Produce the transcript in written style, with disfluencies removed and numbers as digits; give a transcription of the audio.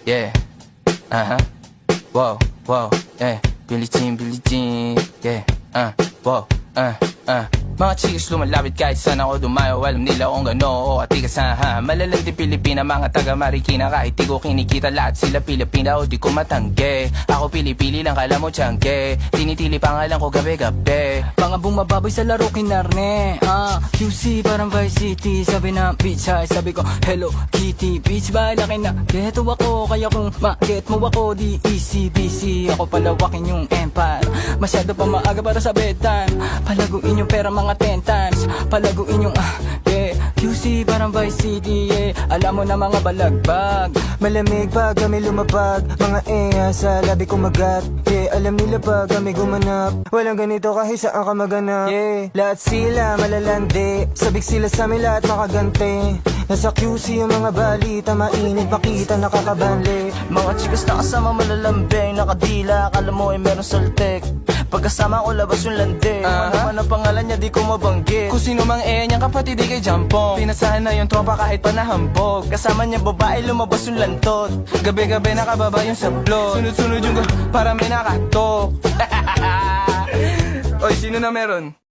yeah. Wow, wow, yeah. Billie Jean, yeah. Wow, Mga chicks lumalapit kahit saan ako dumayo. Alam nila kung gano o atigasan ha. Malalang di Pilipina, mga taga Marikina. Kahit di ko kinikita, lahat sila Pilipina o di ko matangge. Ako pili-pili lang, kala mo tiyangge. Tinitili pangalan ko gabi-gabi. Mga bumababoy sa laro kinarne. QC parang Vice City. Sabi na bitch hi, sabi ko Hello Kitty. Bitch ba laki na geto ako. Kaya kung ma-get mo ako, di easy busy. Ako palawakin yung empire. Masyado pa maaga para sa bedtime. Palaguin yung pera mga 10 times. Palaguin yung yeah. QC parang Vice City, yeah. Alam mo na mga balagbag. Malamig pag kami lumapag. Mga sa labi kumagat. Yeah, alam nila pag kami gumanap. Walang ganito kahit saan ka maganap. Yeah, lahat sila malalandi. Sabik sila sa amin lahat makaganti. Nasa QC yung mga balita, mainit pakita nakakabanli. Mga chikas na kasama malalambing, nakadila, akala mo ay meron saltek. Pagkasama ko labas yung lande, man ang pangalan niya di ko mabanggit. Kung sino mang niyang kapatid di kay Jampong. Pinasahan na yung tropa kahit pa nahambog. Kasama niya babae, lumabas yung lantot. Gabi-gabi nakababa yung sablot. Sunod-sunod yung para may nakatok. Oy, sino na meron?